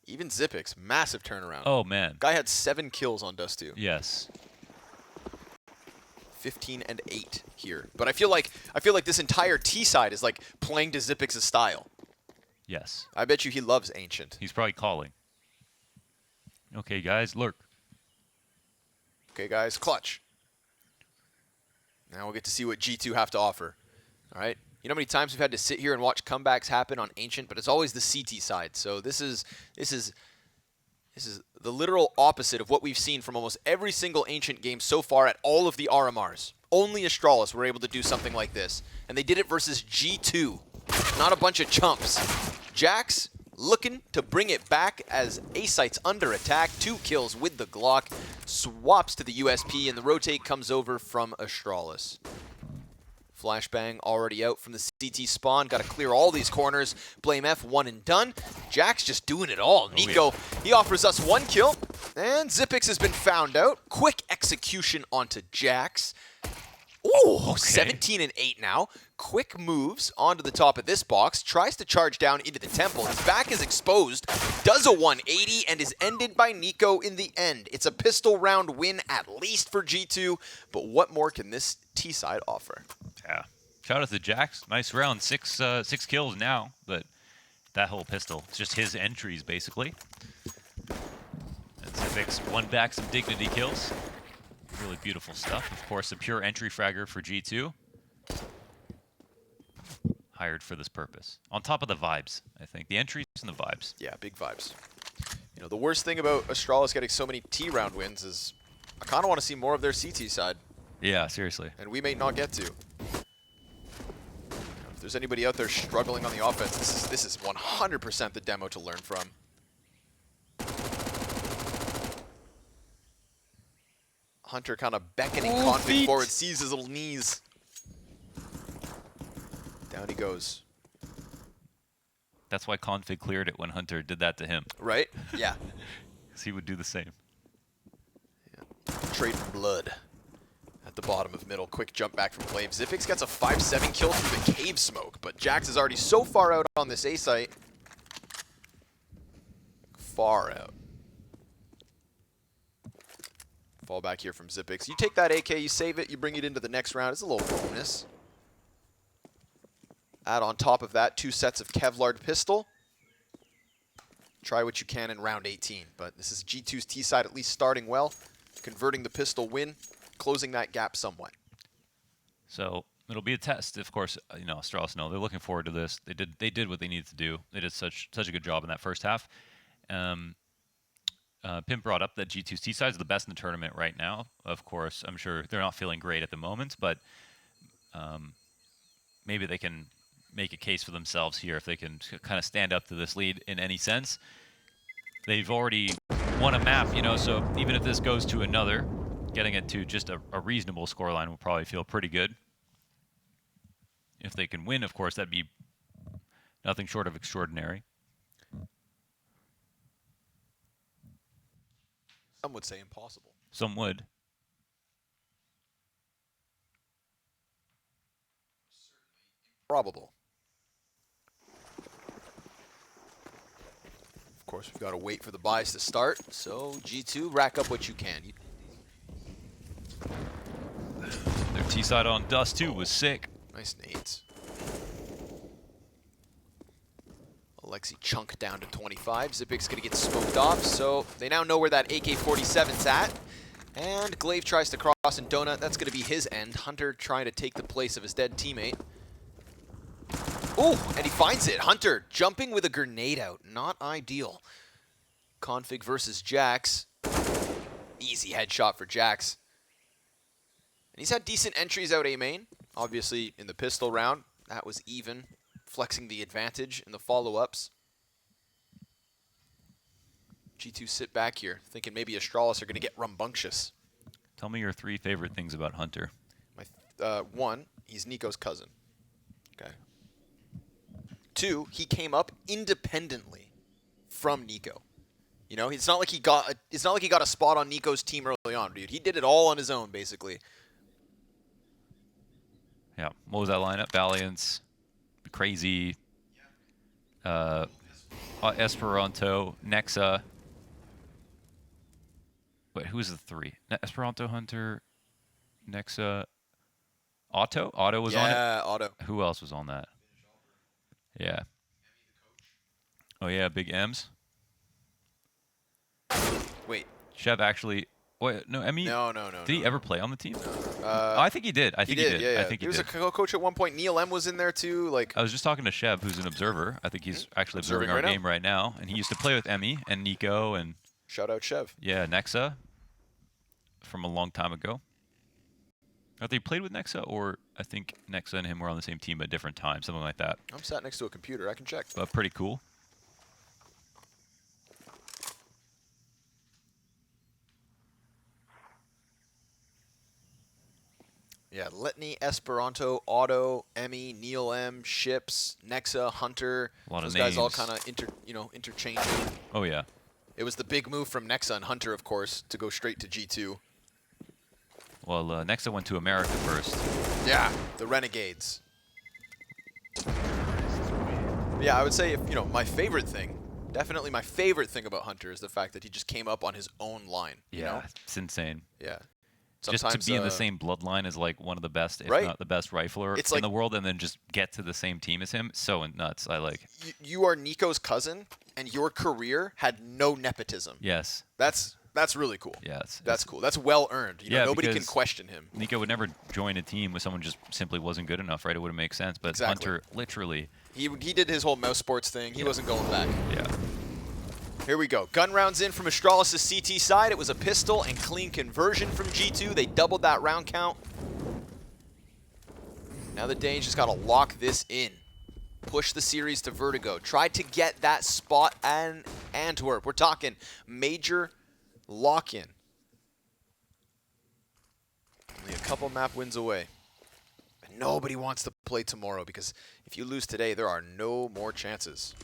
Speaker 2: Even Zipix, massive turnaround.
Speaker 1: Oh, man.
Speaker 2: Guy had 7 kills on Dust 2.
Speaker 1: Yes.
Speaker 2: 15-8 here. But I feel like this entire T side is like playing to Zipix's style.
Speaker 1: Yes.
Speaker 2: I bet you he loves Ancient.
Speaker 1: He's probably calling. Okay, guys, lurk.
Speaker 2: Okay, guys, clutch. Now we'll get to see what G2 have to offer. All right. You know how many times we've had to sit here and watch comebacks happen on Ancient, but it's always the CT side. So this is the literal opposite of what we've seen from almost every single Ancient game so far at all of the RMRs. Only Astralis were able to do something like this, and they did it versus G2, not a bunch of chumps. Jax looking to bring it back as A-Site's under attack. 2 kills with the Glock. Swaps to the USP, and the rotate comes over from Astralis. Flashbang already out from the CT spawn. Got to clear all these corners. BlameF, 1 and done. Jax just doing it all. Nico, he offers us 1 kill. And Zipix has been found out. Quick execution onto Jax. Ooh,
Speaker 1: Okay.
Speaker 2: 17-8 now. Quick moves onto the top of this box. Tries to charge down into the temple. His back is exposed. Does a 180 and is ended by Nico in the end. It's a pistol round win at least for G2. But what more can this T side offer?
Speaker 1: Yeah. Shout out to Jax. Nice round. 6 kills now, but that whole pistol, it's just his entries, basically. And Zipix won back some dignity kills. Really beautiful stuff. Of course, a pure entry fragger for G2. Hired for this purpose. On top of the vibes, I think. The entries and the vibes.
Speaker 2: Yeah, big vibes. You know, the worst thing about Astralis getting so many T round wins is I kind of want to see more of their CT side.
Speaker 1: Yeah, seriously.
Speaker 2: And we may not get to. If there's anybody out there struggling on the offense, this is 100% the demo to learn from. Hunter kind of beckoning Config forward, sees his little knees. Down he goes.
Speaker 1: That's why Config cleared it when Hunter did that to him.
Speaker 2: Right? Yeah.
Speaker 1: Because he would do the same.
Speaker 2: Yeah. Trading blood at the bottom of middle. Quick jump back from Glaive. Xyp9x gets a 5-7 kill through the cave smoke, but Jax is already so far out on this A site. Far out. Fall back here from Xyp9x. You take that AK, you save it, you bring it into the next round. It's a little bonus. Add on top of that 2 sets of Kevlar pistol. Try what you can in round 18, but this is G2's T side at least starting well, converting the pistol win, closing that gap somewhat.
Speaker 1: So it'll be a test, of course. You know, Astralis know they're looking forward to this. They did what they needed to do. They did such a good job in that first half. Pimp brought up that G2's T side is the best in the tournament right now. Of course, I'm sure they're not feeling great at the moment, but maybe they can make a case for themselves here if they can kind of stand up to this lead in any sense. They've already won a map, you know, so even if this goes to another, getting it to just a reasonable scoreline will probably feel pretty good. If they can win, of course, that'd be nothing short of extraordinary.
Speaker 2: Some would say impossible.
Speaker 1: Some would.
Speaker 2: Probable. Of course, we've got to wait for the buys to start, so G2, rack up what you can.
Speaker 1: Their T side on Dust, too, was sick.
Speaker 2: Nice nades. Alexi chunk down to 25. Xyp9x going to get smoked off, so they now know where that AK-47's at. And Glaive tries to cross and donut. That's going to be his end. Hunter trying to take the place of his dead teammate. Ooh, and he finds it. Hunter jumping with a grenade out. Not ideal. Config versus Jax. Easy headshot for Jax. And he's had decent entries out A main. Obviously, in the pistol round, that was even. Flexing the advantage in the follow-ups. G2 sit back here, thinking maybe Astralis are going to get rambunctious.
Speaker 1: Tell me your 3 favorite things about Hunter.
Speaker 2: One, he's Nico's cousin. Okay. 2, he came up independently from Nico. You know, it's not like he got a spot on Nico's team early on, dude. He did it all on his own, basically.
Speaker 1: Yeah. What was that lineup? Valiance, Crazy, Esperanto, Nexa. Wait, who's the 3? Esperanto, Hunter, Nexa, Otto? Otto was on it?
Speaker 2: Yeah, Otto.
Speaker 1: Who else was on that? Yeah. Oh, yeah, Big M's.
Speaker 2: Wait.
Speaker 1: Chev actually... Wait, no, Emmy?
Speaker 2: No.
Speaker 1: Did he ever play on the team? I think he did. I think he did.
Speaker 2: Yeah.
Speaker 1: I think
Speaker 2: he was a co-coach at one point. Neil M was in there, too. Like,
Speaker 1: I was just talking to Chev, who's an observer. I think he's actually observing our game right now. And he used to play with Emmy and Nico and...
Speaker 2: Shout out Chev.
Speaker 1: Yeah, Nexa from a long time ago. I think he played with Nexa, or I think Nexa and him were on the same team at different times, something like that.
Speaker 2: I'm sat next to a computer. I can check.
Speaker 1: But pretty cool.
Speaker 2: Yeah, Litany, Esperanto, Otto, Emmy, Neil M, Ships, Nexa, Hunter.
Speaker 1: A lot
Speaker 2: Those
Speaker 1: of
Speaker 2: guys all
Speaker 1: names.
Speaker 2: kind of interchanging.
Speaker 1: Oh, yeah.
Speaker 2: It was the big move from Nexa and Hunter, of course, to go straight to G2.
Speaker 1: Well, Nexa went to America first.
Speaker 2: Yeah, the Renegades. Yeah, I would say, my favorite thing, definitely my favorite thing about Hunter is the fact that he just came up on his own line.
Speaker 1: Yeah,
Speaker 2: You know?
Speaker 1: it's insane.
Speaker 2: Yeah.
Speaker 1: Just to be in the same bloodline as like one of the best, if
Speaker 2: Right?
Speaker 1: not the best rifler
Speaker 2: It's
Speaker 1: in
Speaker 2: like-
Speaker 1: the world, and then just get to the same team as him. So nuts. I like.
Speaker 2: You are Nico's cousin, and your career had no nepotism.
Speaker 1: Yes.
Speaker 2: That's really cool.
Speaker 1: Yeah.
Speaker 2: That's cool. That's well earned.
Speaker 1: Yeah,
Speaker 2: Nobody can
Speaker 1: because
Speaker 2: question him.
Speaker 1: Nico would never join a team with someone just simply wasn't good enough, right? It wouldn't make sense. But
Speaker 2: Exactly.
Speaker 1: Hunter, literally.
Speaker 2: He did his whole mouse sports thing. He wasn't going back.
Speaker 1: Yeah.
Speaker 2: Here we go. Gun rounds in from Astralis' CT side. It was a pistol and clean conversion from G2. They doubled that round count. Now the Danes just got to lock this in. Push the series to Vertigo. Try to get that spot and Antwerp. We're talking major lock-in. Only a couple map wins away. And nobody wants to play tomorrow because if you lose today, there are no more chances.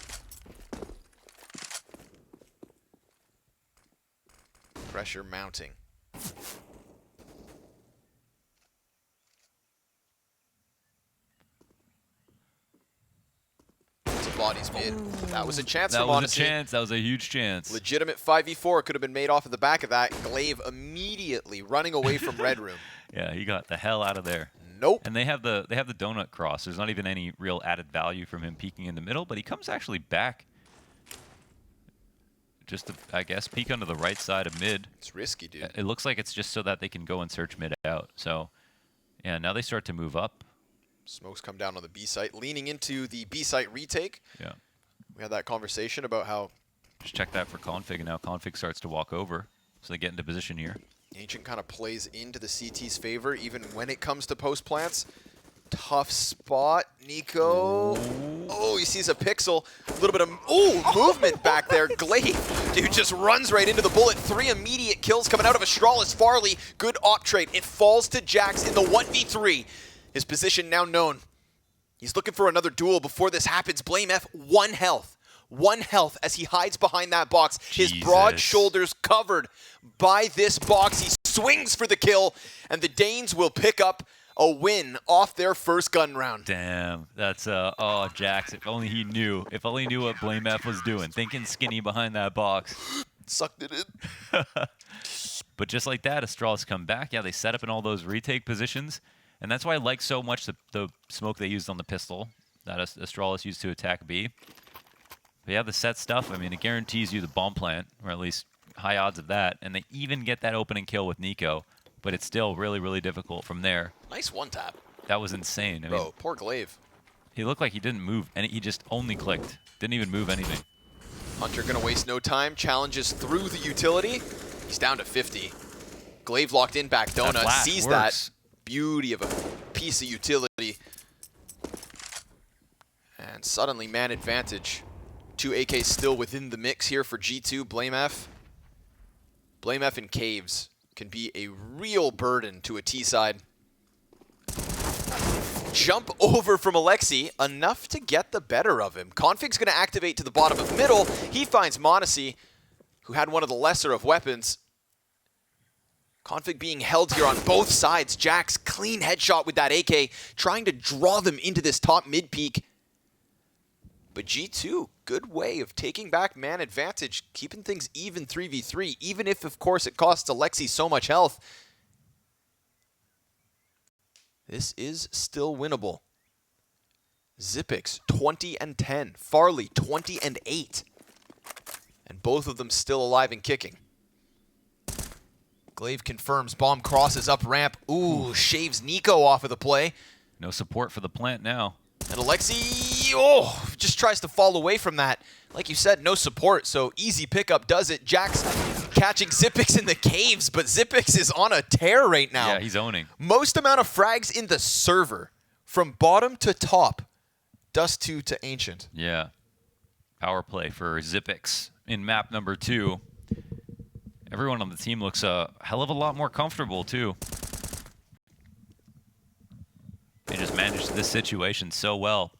Speaker 2: Pressure mounting. Bodies mid. That was a chance
Speaker 1: That
Speaker 2: for
Speaker 1: was a chance. That was a huge chance.
Speaker 2: Legitimate 5v4 could have been made off of the back of that. Glaive immediately running away from Red Room.
Speaker 1: Yeah, he got the hell out of there.
Speaker 2: Nope.
Speaker 1: And they have the donut cross. There's not even any real added value from him peeking in the middle, but he comes actually back. Just to, I guess, peek onto the right side of mid.
Speaker 2: It's risky, dude.
Speaker 1: It looks like it's just so that they can go and search mid out. So, yeah, now they start to move up.
Speaker 2: Smokes come down on the B site, leaning into the B site retake.
Speaker 1: Yeah.
Speaker 2: We had that conversation about how
Speaker 1: just check that for config, and now config starts to walk over. So they get into position here.
Speaker 2: Ancient kind of plays into the CT's favor, even when it comes to post plants. Tough spot, Nico. Oh, he sees a pixel. A little bit of movement back there. Glaive, dude, just runs right into the bullet. 3 immediate kills coming out of Astralis. Farley, good op trade. It falls to Jax in the 1v3. His position now known. He's looking for another duel before this happens. Blame F, 1 health. 1 health as he hides behind that box. His broad shoulders covered by this box. He swings for the kill, and the Danes will pick up a win off their first gun round.
Speaker 1: Damn, that's oh, Jax, if only he knew. If only he knew what Blame F was doing. Thinking skinny behind that box.
Speaker 2: Sucked it in.
Speaker 1: But just like that, Astralis come back. Yeah, they set up in all those retake positions. And that's why I like so much the smoke they used on the pistol that Astralis used to attack B. But yeah, the set stuff, I mean, it guarantees you the bomb plant, or at least high odds of that. And they even get that opening kill with Nico. But it's still really, really difficult from there.
Speaker 2: Nice one tap.
Speaker 1: That was insane. I mean,
Speaker 2: poor Glaive.
Speaker 1: He looked like he didn't move, and he just only clicked. Didn't even move anything.
Speaker 2: Hunter gonna waste no time. Challenges through the utility. He's down to 50. Glaive locked in back donut. Sees that. Beauty of a piece of utility. And suddenly man advantage. 2 AKs still within the mix here for G2. Blame F. Blame F in caves can be a real burden to a T side. Jump over from Alexi, enough to get the better of him. Config's going to activate to the bottom of middle. He finds Monacy, who had one of the lesser of weapons. Config being held here on both sides. Jax, clean headshot with that AK, trying to draw them into this top mid peak. But G2, good way of taking back man advantage, keeping things even 3v3, even if, of course, it costs Alexi so much health. This is still winnable. Zipix, 20-10. Farley, 20-8. And both of them still alive and kicking. Glaive confirms, bomb crosses up ramp. Ooh, shaves Nico off of the play.
Speaker 1: No support for the plant now.
Speaker 2: And Alexi, just tries to fall away from that. Like you said, no support, so easy pickup does it. Jax catching Zipix in the caves, but Zipix is on a tear right now.
Speaker 1: Yeah, he's owning.
Speaker 2: Most amount of frags in the server, from bottom to top. Dust 2 to Ancient.
Speaker 1: Yeah. Power play for Zipix in map number 2. Everyone on the team looks a hell of a lot more comfortable, too. They just managed this situation so well.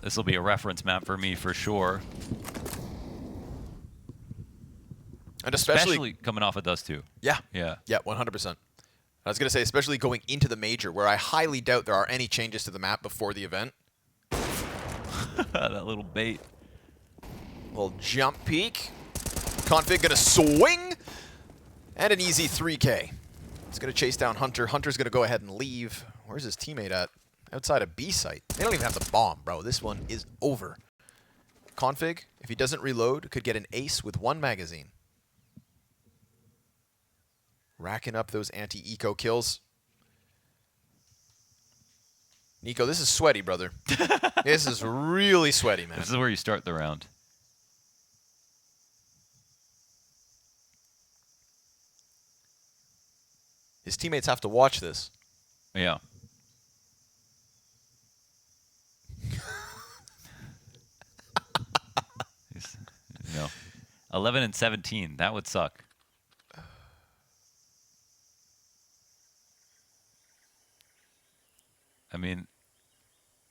Speaker 1: This will be a reference map for me for sure.
Speaker 2: And especially
Speaker 1: coming off of Dust 2.
Speaker 2: Yeah.
Speaker 1: Yeah.
Speaker 2: Yeah, 100%. I was going to say, especially going into the major, where I highly doubt there are any changes to the map before the event.
Speaker 1: That little bait.
Speaker 2: Little jump peek. Config gonna swing. And an easy 3K. It's gonna chase down Hunter. Hunter's gonna go ahead and leave. Where's his teammate at? Outside of B site. They don't even have the bomb, bro. This one is over. Config, if he doesn't reload, could get an ace with 1 magazine. Racking up those anti-eco kills. Nico, this is sweaty, brother. This is really sweaty, man.
Speaker 1: This is where you start the round.
Speaker 2: His teammates have to watch this.
Speaker 1: Yeah. No. 11 and 17. That would suck. I mean,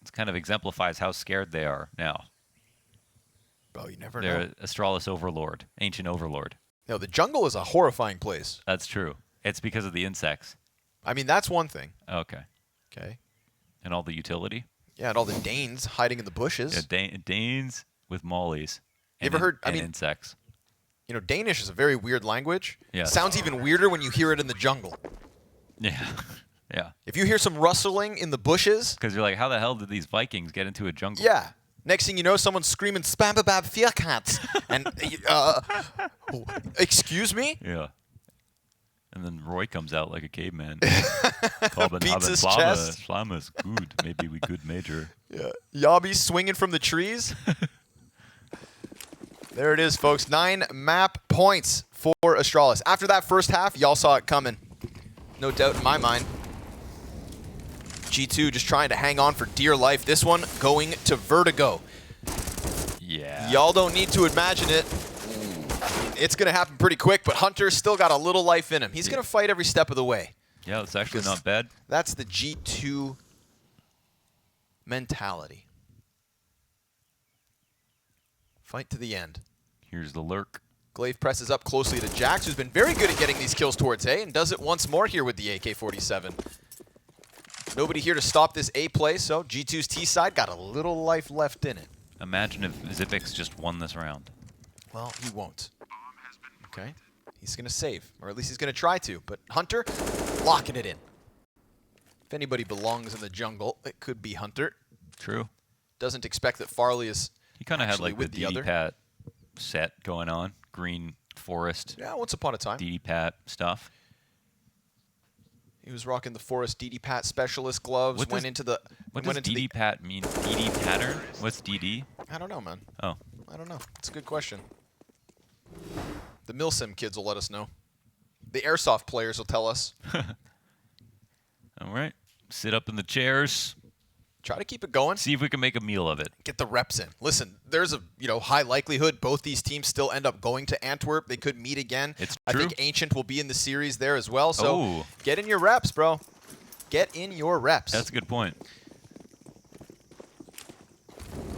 Speaker 1: it kind of exemplifies how scared they are now.
Speaker 2: Bro, you never
Speaker 1: They're
Speaker 2: know.
Speaker 1: Astralis Overlord, Ancient Overlord.
Speaker 2: No, the jungle is a horrifying place.
Speaker 1: That's true. It's because of the insects.
Speaker 2: I mean, that's one thing.
Speaker 1: Okay.
Speaker 2: Okay.
Speaker 1: And all the utility.
Speaker 2: Yeah, and all the Danes hiding in the bushes.
Speaker 1: Yeah, Danes with mollies.
Speaker 2: You ever heard? I
Speaker 1: and
Speaker 2: mean,
Speaker 1: insects.
Speaker 2: you know, Danish is a very weird language.
Speaker 1: Yeah.
Speaker 2: Sounds even weirder when you hear it in the jungle.
Speaker 1: Yeah. Yeah.
Speaker 2: If you hear some rustling in the bushes,
Speaker 1: Because you're like, how the hell did these Vikings get into a jungle?
Speaker 2: yeah. Next thing you know, someone's screaming "Spambabab Vierkant," and excuse me.
Speaker 1: Yeah. And then Roy comes out like a caveman.
Speaker 2: Beats his chest.
Speaker 1: Flamme is good. Maybe we good major.
Speaker 2: Yeah. Yabi swinging from the trees. There it is, folks. 9 map points for Astralis. After that first half, y'all saw it coming. No doubt in my mind. G2 just trying to hang on for dear life. This one going to Vertigo.
Speaker 1: Yeah.
Speaker 2: Y'all don't need to imagine it. It's going to happen pretty quick, but Hunter's still got a little life in him. He's going to fight every step of the way.
Speaker 1: Yeah, it's actually not bad.
Speaker 2: That's the G2 mentality. Fight to the end.
Speaker 1: Here's the lurk.
Speaker 2: Glaive presses up closely to Jax, who's been very good at getting these kills towards A, and does it once more here with the AK-47. Nobody here to stop this A play, so G2's T side got a little life left in it.
Speaker 1: Imagine if Zipix just won this round.
Speaker 2: Well, he won't. Okay. He's going to save, or at least he's going to try to. But Hunter, locking it in. If anybody belongs in the jungle, it could be Hunter.
Speaker 1: True.
Speaker 2: Doesn't expect that Farley is
Speaker 1: He kind of had
Speaker 2: actually
Speaker 1: like the
Speaker 2: with the other.
Speaker 1: DD-Pat set going on. Green Forest,
Speaker 2: Yeah, once upon a time.
Speaker 1: DD-Pat stuff.
Speaker 2: He was rocking the Forest DD Pat specialist gloves.
Speaker 1: What
Speaker 2: went
Speaker 1: does-
Speaker 2: into the.
Speaker 1: What
Speaker 2: went
Speaker 1: does
Speaker 2: into the-
Speaker 1: DD-Pat mean? DD pattern? What's DD?
Speaker 2: I don't know, man.
Speaker 1: Oh.
Speaker 2: I don't know. It's a good question. The Milsim kids will let us know. The airsoft players will tell us.
Speaker 1: All right. Sit up in the chairs.
Speaker 2: Try to keep it going.
Speaker 1: See if we can make a meal of it.
Speaker 2: Get the reps in. Listen, there's a high likelihood both these teams still end up going to Antwerp. They could meet again.
Speaker 1: It's
Speaker 2: I
Speaker 1: true.
Speaker 2: think Ancient will be in the series there as well. So
Speaker 1: Oh.
Speaker 2: get in your reps, bro. Get in your reps.
Speaker 1: That's a good point.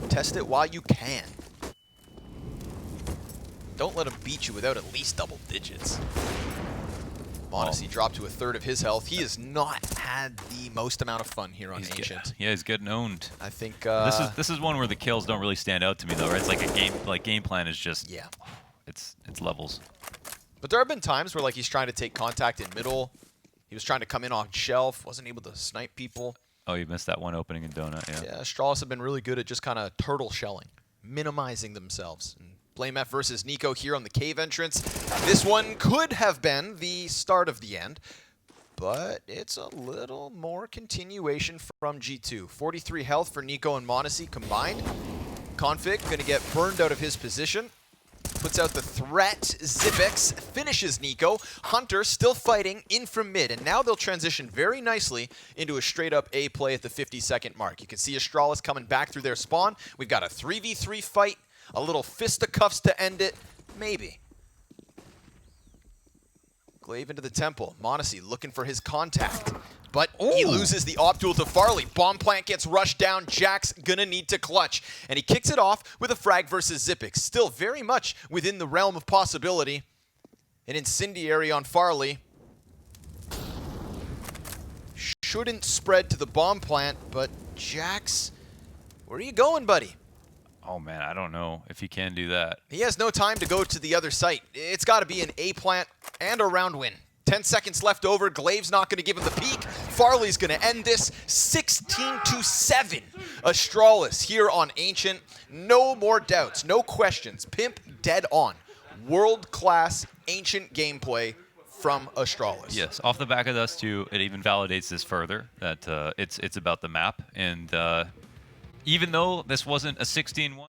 Speaker 2: Test it while you can. Don't let him beat you without at least double digits. Modesty dropped to a third of his health. He has not had the most amount of fun here on Ancient.
Speaker 1: He's getting owned.
Speaker 2: I think
Speaker 1: This is one where the kills don't really stand out to me though, right? It's like game plan is just
Speaker 2: yeah.
Speaker 1: It's levels.
Speaker 2: But there have been times where like he's trying to take contact in middle. He was trying to come in on shelf, wasn't able to snipe people.
Speaker 1: Oh, you missed that one opening in Donut, yeah.
Speaker 2: Yeah, Astralis have been really good at just kind of turtle shelling, minimizing themselves. And Blame F versus Nico here on the cave entrance. This one could have been the start of the end, but it's a little more continuation from G2. 43 health for Nico and Monacy combined. Config gonna get burned out of his position. Puts out the threat. Zipix finishes Nico. Hunter still fighting in from mid, and now they'll transition very nicely into a straight-up A play at the 50-second mark. You can see Astralis coming back through their spawn. We've got a 3v3 fight, a little fisticuffs to end it, maybe. Glaive into the temple. Monacy looking for his contact. But he loses the op duel to Farley. Bomb plant gets rushed down. Jack's gonna need to clutch. And he kicks it off with a frag versus Zipix. Still very much within the realm of possibility. An incendiary on Farley. Shouldn't spread to the bomb plant, but Jax, where are you going, buddy?
Speaker 1: Oh man, I don't know if he can do that.
Speaker 2: He has no time to go to the other site. It's got to be an A plant and a round win. 10 seconds left over. Glaive's not going to give him the peak. Farley's going to end this 16-7. Astralis here on Ancient. No more doubts, no questions. Pimp dead on. World-class Ancient gameplay from Astralis.
Speaker 1: Yes, off the back of Dust 2, it even validates this further, that it's about the map. And even though this wasn't a 16-1...